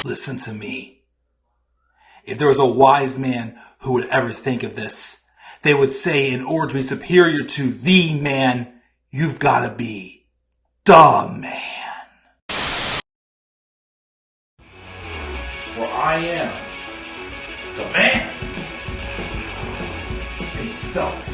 Listen to me. If there was a wise man who would ever think of this, they would say in order to be superior to the man, you've got to be the man. For I am the man himself.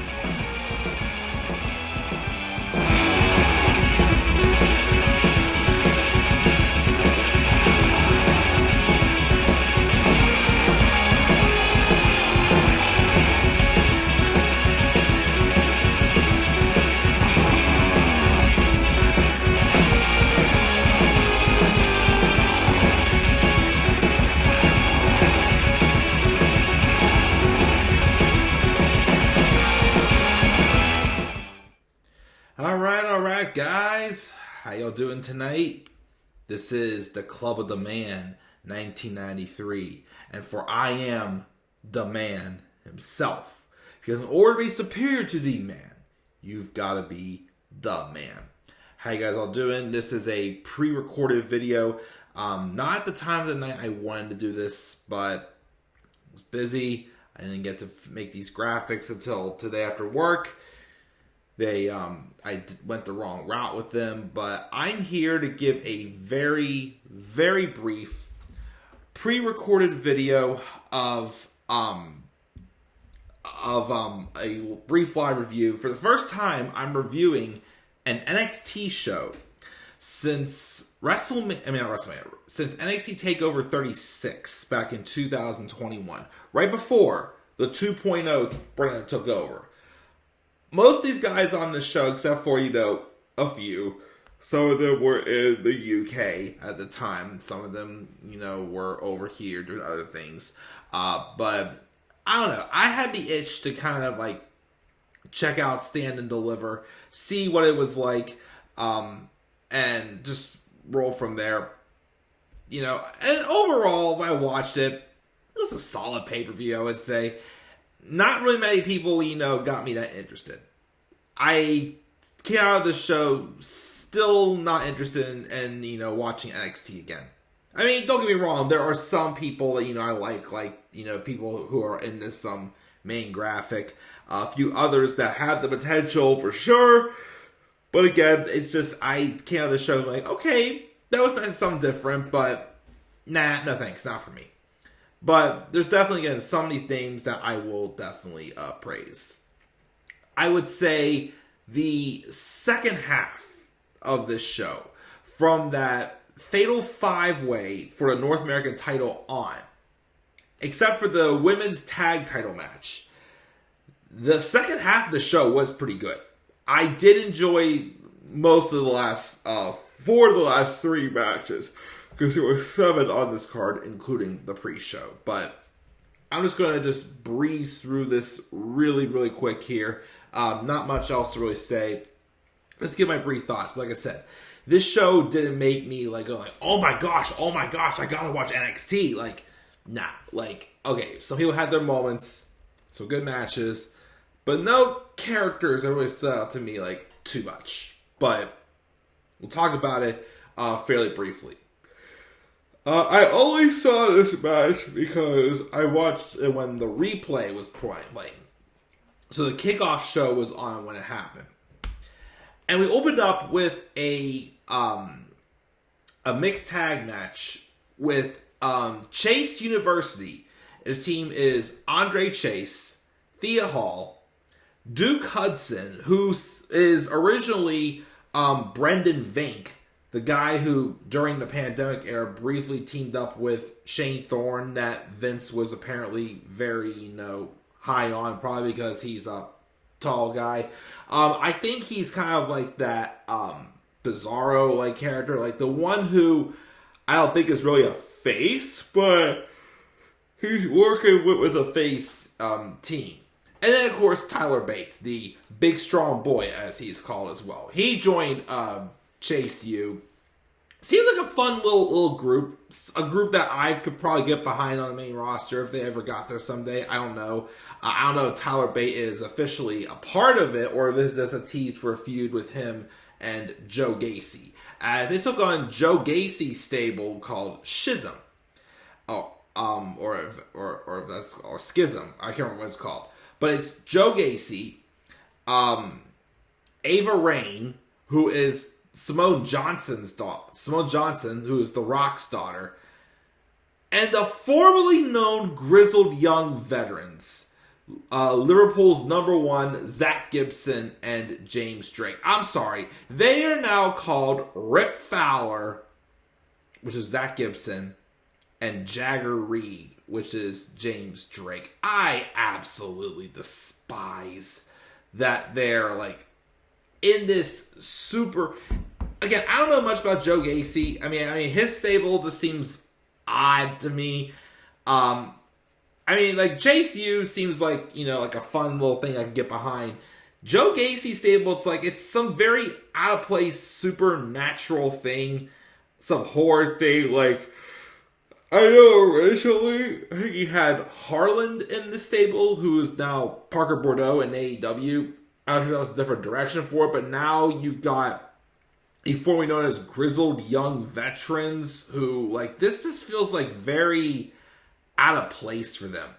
Alright guys, how y'all doing tonight? This is the Club of the Man 1993, and for I am the man himself. Because in order to be superior to the man, you've got to be the man. How you guys all doing? This is a pre-recorded video. Not at the time of the night I wanted to do this, but I was busy. I didn't get to make these graphics until today after work. I went the wrong route with them, but I'm here to give a very, very brief pre-recorded video of a brief live review. For the first time, I'm reviewing an NXT show since since NXT TakeOver 36 back in 2021, right before the 2.0 brand took over. Most of these guys on this show, except for, a few, some of them were in the UK at the time. Some of them, were over here doing other things. But, I don't know. I had the itch to kind of, check out Stand and Deliver, see what it was like, and just roll from there. And overall, when I watched it, it was a solid pay-per-view, I would say. Not really many people, got me that interested. I came out of the show still not interested in watching NXT again. I mean, don't get me wrong, there are some people that, I like, people who are in this main graphic. A few others that have the potential for sure. But again, it's just, I came out of the show like, okay, that was nice, something different, but nah, no thanks, not for me. But there's definitely, again, some of these names that I will definitely praise. I would say the second half of this show, from that Fatal 5-Way for the North American title on, except for the women's tag title match, the second half of the show was pretty good. I did enjoy most of the last, 4 of the last 3 matches, because there were 7 on this card, including the pre-show. But I'm just going to just breeze through this really, really quick here. Not much else to really say. Let's give my brief thoughts. But like I said, this show didn't make me go oh my gosh, I gotta watch NXT. Nah. Okay, some people had their moments, some good matches, but no characters that really stood out to me too much. But we'll talk about it fairly briefly. I only saw this match because I watched it when the replay was playing. So the kickoff show was on when it happened. And we opened up with a mixed tag match with Chase University. The team is Andre Chase, Thea Hall, Duke Hudson, who is originally Brendan Vink, the guy who, during the pandemic era, briefly teamed up with Shane Thorne, that Vince was apparently very, high on, probably because he's a tall guy. I think he's kind of like that Bizarro character, the one who I don't think is really a face, but he's working with a face team. And then, of course, Tyler Bates, the big strong boy, as he's called as well. He joined Chase U. Seems like a fun little group. A group that I could probably get behind on the main roster if they ever got there someday. I don't know. I don't know if Tyler Bate is officially a part of it, or if this is just a tease for a feud with him and Joe Gacy, as they took on Joe Gacy's stable called Schism. or Schism. I can't remember what it's called, but it's Joe Gacy, Ava Raine, who is Simone Johnson's daughter, Simone Johnson, who is The Rock's daughter, and the formerly known grizzled young veterans, Liverpool's #1, Zach Gibson and James Drake. I'm sorry, they are now called Rip Fowler, which is Zach Gibson, and Jagger Reed, which is James Drake. I absolutely despise that they're like in this super. Again, I don't know much about Joe Gacy. I mean, his stable just seems odd to me. Like Chase U seems like, like a fun little thing I can get behind. Joe Gacy's stable, it's some very out of place supernatural thing, some horror thing. Like, I know originally, I think he had Harland in the stable, who is now Parker Bordeaux in AEW. I don't know if that was a different direction for it, but now you've got a formerly known as grizzled young veterans who, this just feels very out of place for them.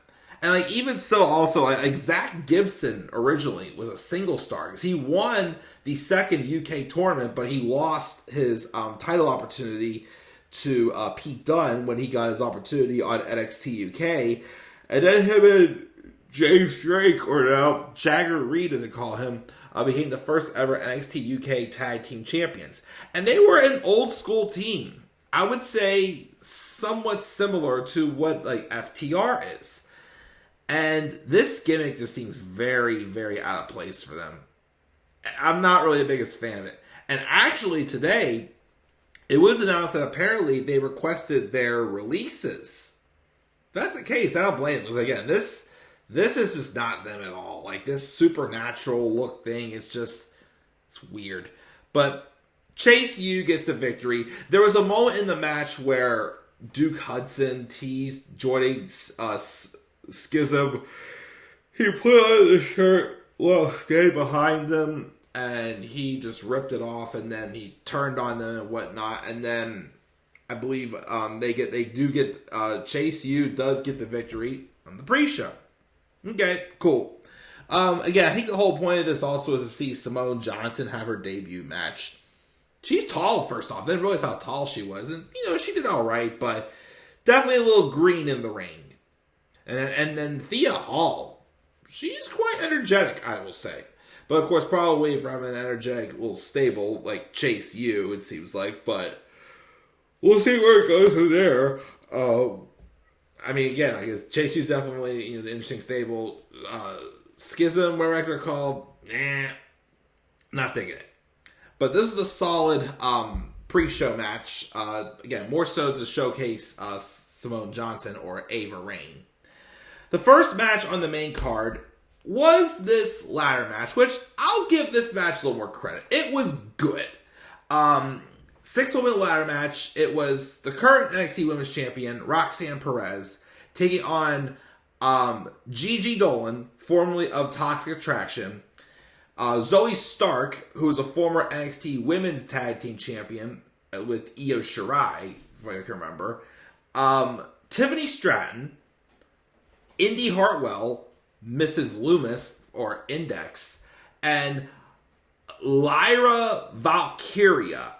And even so, also, Zach Gibson originally was a single star because he won the second UK tournament, but he lost his title opportunity to Pete Dunne when he got his opportunity on NXT UK. And then him and James Drake, or now Jagger Reed as they call him, became the first ever NXT UK Tag Team Champions. And they were an old school team. I would say somewhat similar to what FTR is. And this gimmick just seems very, very out of place for them. I'm not really the biggest fan of it. And actually today, it was announced that apparently they requested their releases. If that's the case, I don't blame them. Because again, this is just not them at all. This supernatural look thing, it's weird. But Chase U gets the victory. There was a moment in the match where Duke Hudson teased joining Schism. He put on the shirt while staying behind them, and he just ripped it off, and then he turned on them and whatnot, and then I believe Chase U does get the victory on the pre-show. Okay, cool. Again, I think the whole point of this also is to see Simone Johnson have her debut match. She's tall, first off. I didn't realize how tall she was, and she did all right, but definitely a little green in the ring. And then Thea Hall, she's quite energetic, I will say. But of course, probably from an energetic little stable like Chase U, it seems like. But we'll see where it goes from there. Again, I guess Chase U's definitely the interesting stable. Schism, whatever they're called, not digging it. But this is a solid pre-show match. Again, more so to showcase Simone Johnson or Ava Raine. The first match on the main card was this ladder match, which I'll give this match a little more credit. It was good. 6-woman ladder match. It was the current NXT Women's Champion, Roxanne Perez, taking on Gigi Dolan, formerly of Toxic Attraction, Zoe Stark, who is a former NXT Women's Tag Team Champion with Io Shirai, if I can remember, Tiffany Stratton, Indy Hartwell, Mrs. Loomis, or Index, and Lyra Valkyria,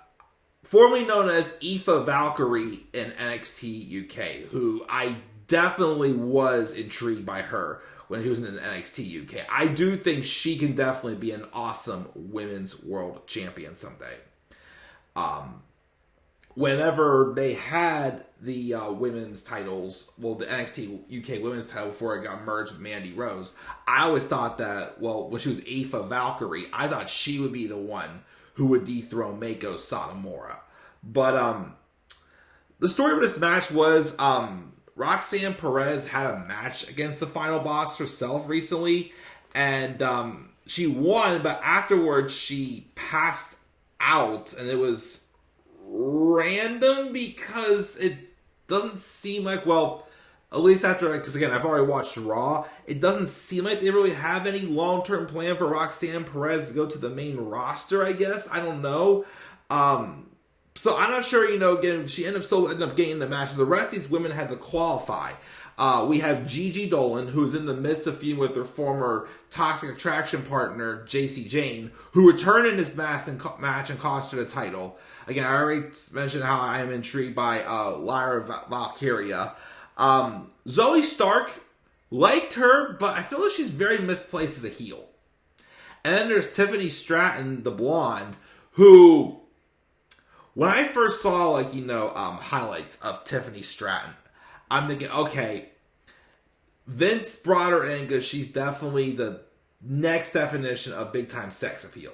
formerly known as Aoife Valkyrie in NXT UK, who I definitely was intrigued by her when she was in NXT UK. I do think she can definitely be an awesome women's world champion someday. Whenever they had the women's titles, the NXT UK women's title before it got merged with Mandy Rose, I always thought that, when she was Aoife Valkyrie, I thought she would be the one who would dethrone Mako Satomura. But the story of this match was Roxanne Perez had a match against the final boss herself recently, and she won, but afterwards she passed out, and it was random because it doesn't seem like, at least after, because again, I've already watched Raw, it doesn't seem like they really have any long-term plan for Roxanne Perez to go to the main roster, I guess. I don't know. So I'm not sure, again, she ended up getting the match. The rest of these women had to qualify. We have Gigi Dolan, who's in the midst of feuding with her former Toxic Attraction partner, JC Jane, who returned in this match and cost her the title. Again, I already mentioned how I am intrigued by Lyra Valkyria. Zoe Stark, liked her, but I feel like she's very misplaced as a heel. And then there's Tiffany Stratton, the blonde, who, when I first saw, highlights of Tiffany Stratton, I'm thinking, okay, Vince brought her in because she's definitely the next definition of big-time sex appeal.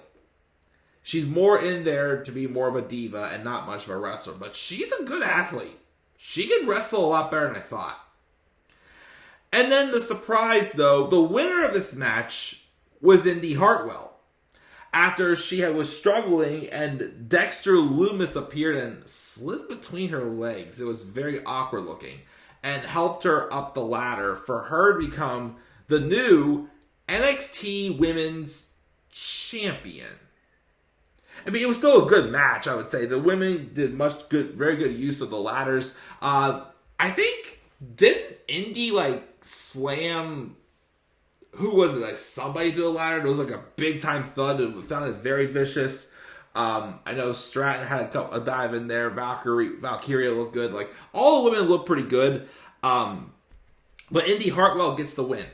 She's more in there to be more of a diva and not much of a wrestler, but she's a good athlete. She can wrestle a lot better than I thought. And then the surprise, though, the winner of this match was Indy Hartwell. After she was struggling and Dexter Loomis appeared and slid between her legs. It was very awkward looking. And helped her up the ladder for her to become the new NXT Women's Champion. I mean, it was still a good match, I would say. The women did very good use of the ladders. I think, didn't Indy, slam, who was it? Somebody to the ladder? It was a big-time thud. It sounded very vicious. I know Stratton had a dive in there. Valkyria looked good. All the women looked pretty good. But Indy Hartwell gets the win.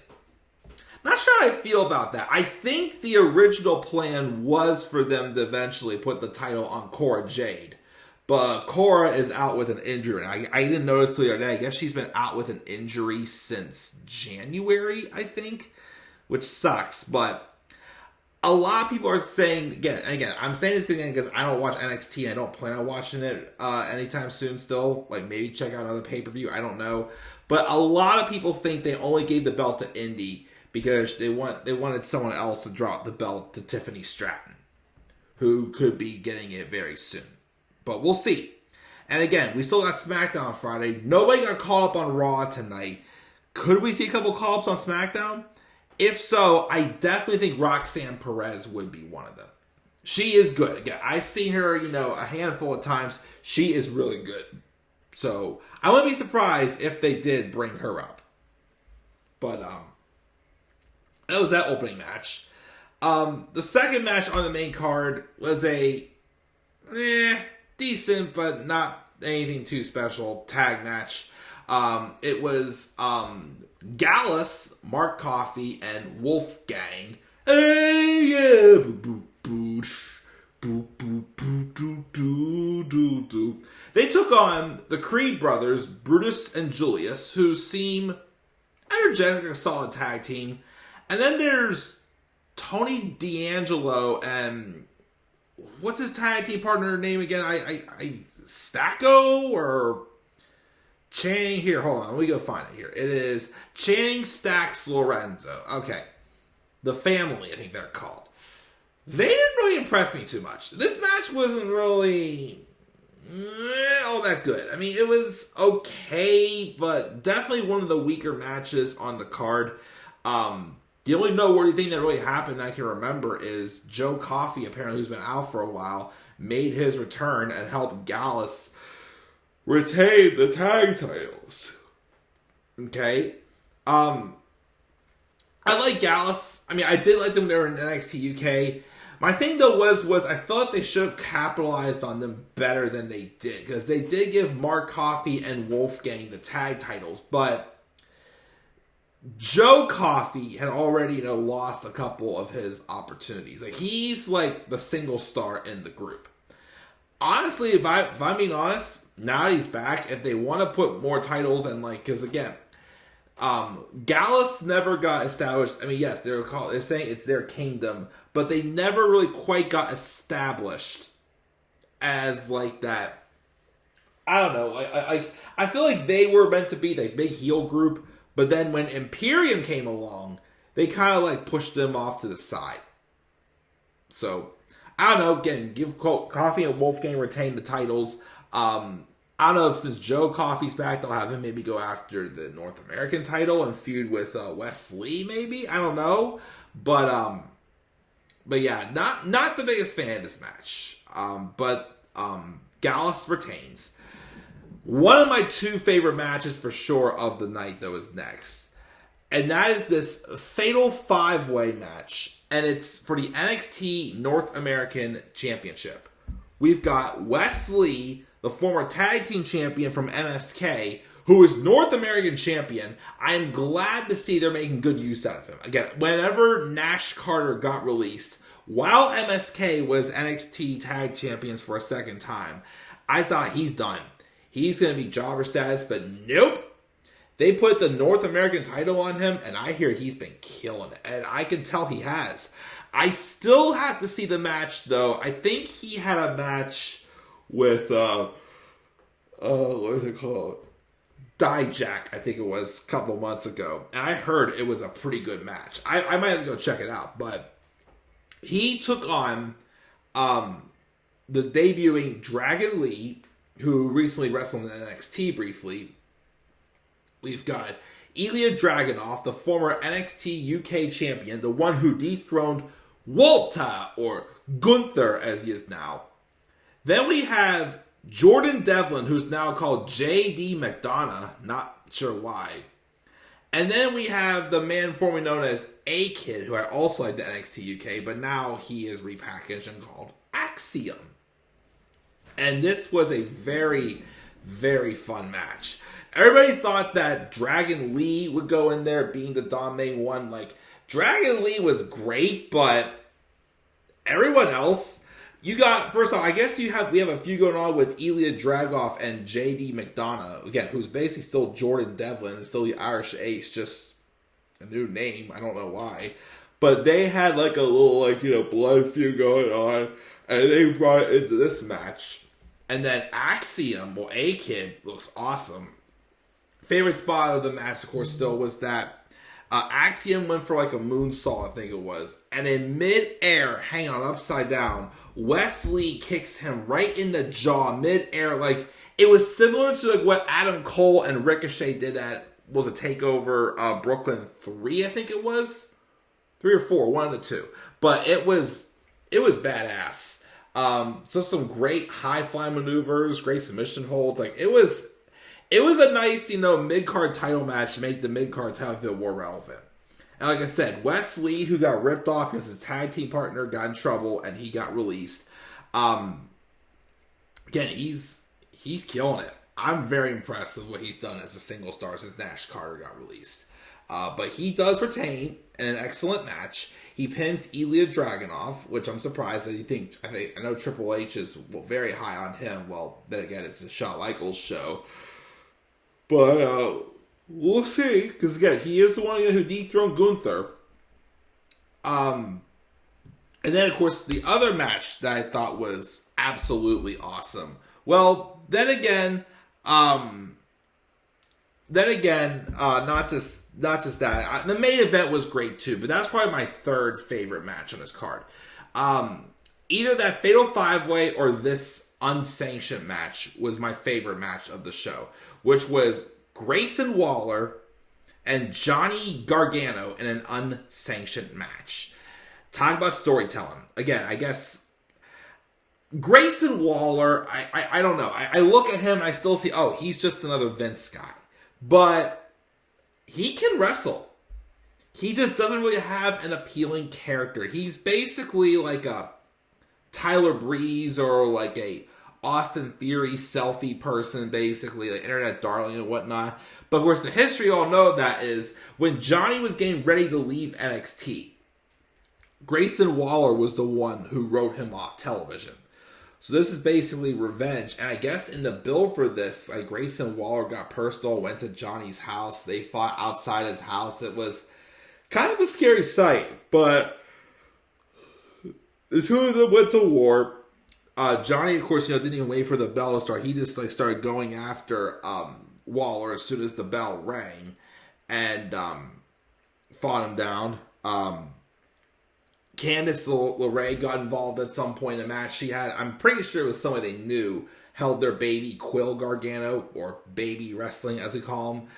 Not sure how I feel about that. I think the original plan was for them to eventually put the title on Cora Jade. But Cora is out with an injury. I didn't notice till the other day. I guess she's been out with an injury since January, I think. Which sucks. But a lot of people are saying, again, I'm saying this again because I don't watch NXT. I don't plan on watching it anytime soon still. Maybe check out another pay-per-view. I don't know. But a lot of people think they only gave the belt to Indy because they wanted someone else to drop the belt to Tiffany Stratton, who could be getting it very soon. But we'll see. And again, we still got SmackDown on Friday. Nobody got called up on Raw tonight. Could we see a couple call-ups on SmackDown? If so, I definitely think Roxanne Perez would be one of them. She is good. Again, I've seen her, a handful of times. She is really good. So, I wouldn't be surprised if they did bring her up. But, that was that opening match. The second match on the main card was a decent, but not anything too special tag match. It was Gallus, Mark Coffey, and Wolfgang. Hey, yeah. They took on the Creed brothers, Brutus and Julius, who seem energetic, a solid tag team. And then there's Tony D'Angelo and what's his tag team partner name again? Stacco or Channing? Here, hold on. Let me go find it here. It is Channing Stacks Lorenzo. Okay. The Family, I think they're called. They didn't really impress me too much. This match wasn't really all that good. I mean, it was okay, but definitely one of the weaker matches on the card. The only noteworthy thing that really happened that I can remember is Joe Coffey, apparently who's been out for a while, made his return and helped Gallus retain the tag titles. Okay? I like Gallus. I mean, I did like them when they were in NXT UK. My thing, though, was I felt like they should have capitalized on them better than they did. Because they did give Mark Coffey and Wolfgang the tag titles, but Joe Coffey had already, lost a couple of his opportunities. He's the single star in the group. Honestly, if I'm being honest, now that he's back, if they want to put more titles and because again, Gallus never got established. I mean, yes, they're saying it's their kingdom, but they never really quite got established as that. I don't know. I feel like they were meant to be the big heel group. But then when Imperium came along, they kind of pushed them off to the side. So, I don't know. Again, give Coffey and Wolfgang retain the titles. I don't know if since Joe Coffey's back, they'll have him maybe go after the North American title and feud with Wes Lee, maybe? I don't know. But yeah, not the biggest fan of this match. But Gallus retains. One of my two favorite matches for sure of the night, though, is next. And that is this Fatal 5-Way match. And it's for the NXT North American Championship. We've got Wes Lee, the former tag team champion from MSK, who is North American champion. I'm glad to see they're making good use out of him. Again, whenever Nash Carter got released, while MSK was NXT tag champions for a second time, I thought he's done. He's going to be jobber status, but nope. They put the North American title on him, and I hear he's been killing it. And I can tell he has. I still have to see the match, though. I think he had a match with, what is it called? Dijak, I think it was, a couple months ago. And I heard it was a pretty good match. I might have to go check it out. But he took on the debuting Dragon Lee, who recently wrestled in NXT briefly. We've got Ilya Dragunov, the former NXT UK champion, the one who dethroned Walter, or Gunther as he is now. Then we have Jordan Devlin, who's now called J.D. McDonough, not sure why. And then we have the man formerly known as A-Kid, who I also like the NXT UK, but now he is repackaged and called Axiom. And this was a very, very fun match. Everybody thought that Dragon Lee would go in there being the dominating one. Like, Dragon Lee was great, but everyone else, you got, first off, I guess we have a few going on with Ilya Dragunov and J.D. McDonough, again, who's basically still Jordan Devlin, and still the Irish Ace, just a new name, I don't know why. But they had like a little, blood feud going on, and they brought it into this match. And then Axiom, well, A-Kid, looks awesome. Favorite spot of the match, of course, still was that Axiom went for like a moonsault, I think it was. And in mid-air, hanging on upside down, Wes Lee kicks him right in the jaw, mid-air. Like, it was similar to like what Adam Cole and Ricochet did at, was a TakeOver Brooklyn 3, I think it was? 3 or 4, one of the two. But it was badass. So some great high-fly maneuvers, great submission holds. Like, it was a nice, mid-card title match to make the mid-card title feel more relevant. And like I said, Wes Lee, who got ripped off because his tag team partner got in trouble and he got released. Again, he's killing it. I'm very impressed with what he's done as a single star since Nash Carter got released. But he does retain in an excellent match. He pins Ilya Dragunov, which I'm surprised that I know Triple H is very high on him. Well, then again, it's a Shawn Michaels show. But we'll see, because again, he is the one who dethroned Gunther. And then, of course, the other match that I thought was absolutely awesome. Well, then again, not just that. The main event was great too, but that's probably my third favorite match on this card. Either that Fatal 5-Way or this unsanctioned match was my favorite match of the show, which was Grayson Waller and Johnny Gargano in an unsanctioned match. Talking about storytelling. Again, I guess Grayson Waller, I don't know. I look at him and I still see, he's just another Vince guy. But he can wrestle. He just doesn't really have an appealing character. He's basically like a Tyler Breeze or like a Austin Theory selfie person, basically, like internet darling and whatnot. But of course, the history you all know that is when Johnny was getting ready to leave NXT, Grayson Waller was the one who wrote him off television. So this is basically revenge. And I guess in the build for this, like Grayson Waller got personal, went to Johnny's house. They fought outside his house. It was kind of a scary sight. But the two of them went to war. Johnny, of course, didn't even wait for the bell to start. He just started going after Waller as soon as the bell rang. And fought him down. Candice LeRae got involved at some point in a match she had. I'm pretty sure it was somebody they knew held their baby Quill Gargano, or baby wrestling as we call him.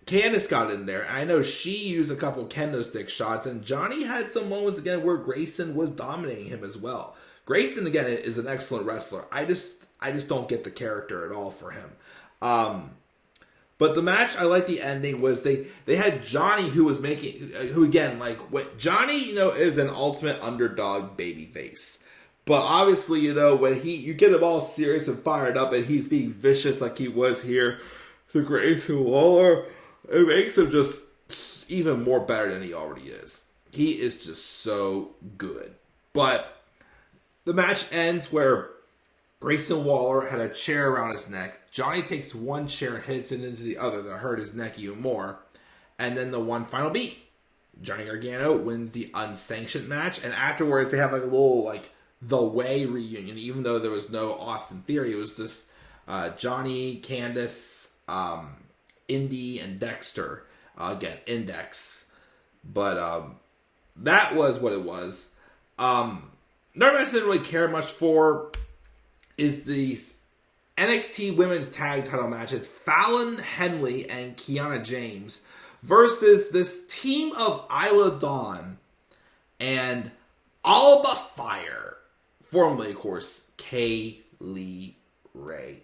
Candice got in there, and I know she used a couple kendo stick shots, and Johnny had some moments again where Grayson was dominating him as well. Grayson, again, is an excellent wrestler. I just don't get the character at all for him. But the match, I like the ending, was they had Johnny, who again, like, what Johnny, is an ultimate underdog babyface. But obviously, when you get him all serious and fired up and he's being vicious like he was here to Grayson Waller, it makes him just even more better than he already is. He is just so good. But the match ends where Grayson Waller had a chair around his neck. Johnny takes one chair, hits it into the other that hurt his neck even more. And then the one final beat. Johnny Gargano wins the unsanctioned match. And afterwards, they have like a little, like, The Way reunion. Even though there was no Austin Theory, it was just Johnny, Candice, Indy, and Dexter. Again, Index. But that was what it was. Another match I didn't really care much for is the NXT Women's Tag Title match. It's Fallon Henley and Kiana James versus this team of Isla Dawn and Alba Fire, formerly, of course, Kaylee Ray.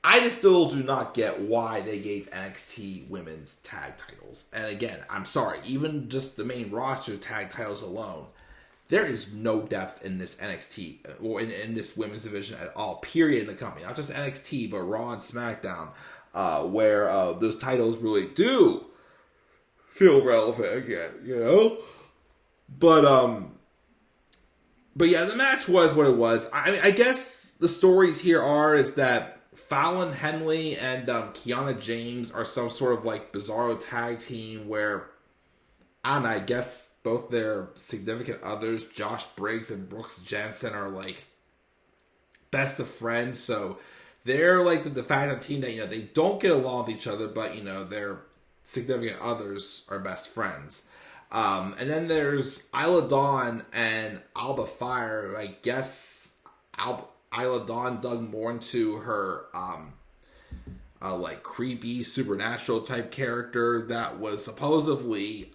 I just still do not get why they gave NXT Women's Tag Titles. And again, I'm sorry, even just the main roster tag titles alone, there is no depth in this NXT or in this women's division at all, period, in the company. Not just NXT, but Raw and SmackDown, where those titles really do feel relevant again, But yeah, the match was what it was. I guess the stories here is that Fallon Henley and Kiana James are some sort of like bizarro tag team where, I guess both their significant others, Josh Briggs and Brooks Jensen, are like best of friends. So they're like the de facto team that, they don't get along with each other, but, their significant others are best friends. And then there's Isla Dawn and Alba Fire. I guess Isla Dawn dug more into her like creepy supernatural type character that was supposedly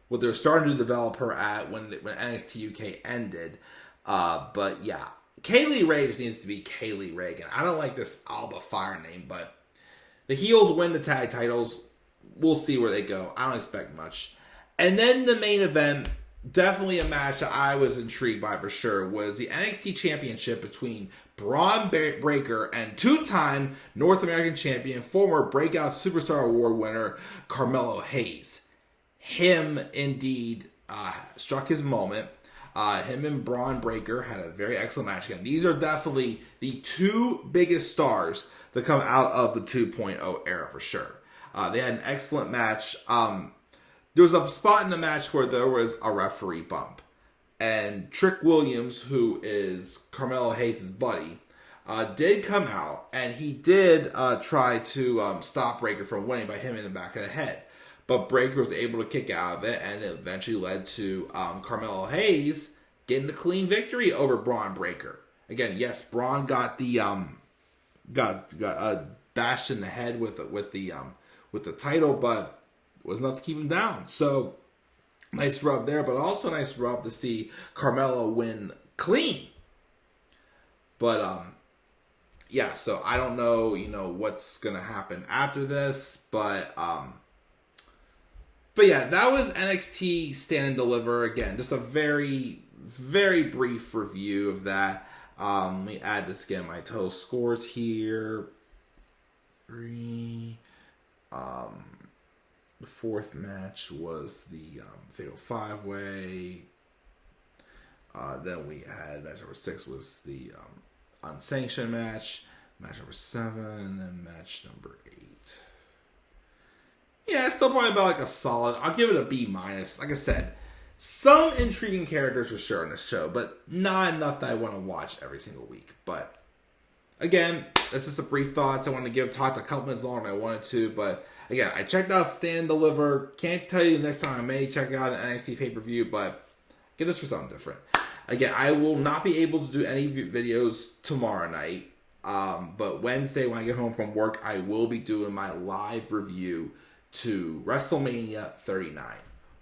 what they're starting to develop her at when NXT UK ended. But yeah, Kaylee Ray just needs to be Kaylee Reagan. I don't like this Alba Fire name, but the heels win the tag titles. We'll see where they go. I don't expect much. And then the main event, definitely a match that I was intrigued by for sure, was the NXT Championship between Braun Breaker and two-time North American champion, former Breakout Superstar Award winner, Carmelo Hayes. Him, indeed, struck his moment. Him and Braun Breaker had a very excellent match again. These are definitely the two biggest stars that come out of the 2.0 era for sure. They had an excellent match. There was a spot in the match where there was a referee bump. And Trick Williams, who is Carmelo Hayes' buddy, did come out. And he did try to stop Breaker from winning by hitting him in the back of the head. But Breaker was able to kick out of it. And it eventually led to Carmelo Hayes getting the clean victory over Braun Breaker. Again, yes, Braun got the got bashed in the head with the title, but was enough to keep him down. So nice rub there, but also nice rub to see Carmelo win clean. But yeah, so I don't know, what's gonna happen after this, but yeah, that was NXT Stand and Deliver. Again, just a very, very brief review of that. Let me add this again, my total scores here. 3. The fourth match was the Fatal 5-Way. Then we had match number 6 was the unsanctioned match. Match number 7, and then match number 8. Yeah, it's still probably about like a solid. I'll give it a B-. Like I said, some intriguing characters for sure in this show, but not enough that I want to watch every single week. But again, that's just a brief thoughts. I want to talk a couple minutes longer than I wanted to, but again, I checked out Stand and Deliver. Can't tell you the next time I may check out an NXT pay-per-view, but get this for something different. Again, I will not be able to do any videos tomorrow night, but Wednesday when I get home from work, I will be doing my live review to WrestleMania 39,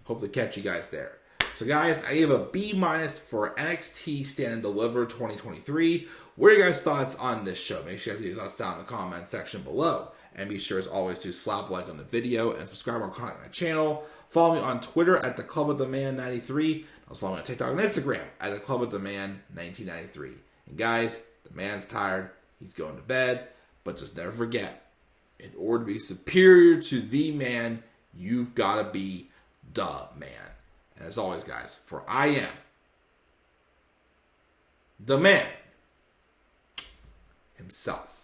Hope to catch you guys there. So guys, I gave a B- for NXT Stand and Deliver 2023. What are your guys' thoughts on this show? Make sure you guys leave your thoughts down in the comment section below. And be sure as always to slap a like on the video and subscribe to my channel. Follow me on Twitter at the Club of the Man 93. Also follow me on TikTok and Instagram at the Club of the Man 1993. And guys, the man's tired. He's going to bed. But just never forget, in order to be superior to the man, you've got to be the man. And as always, guys, for I am the man himself.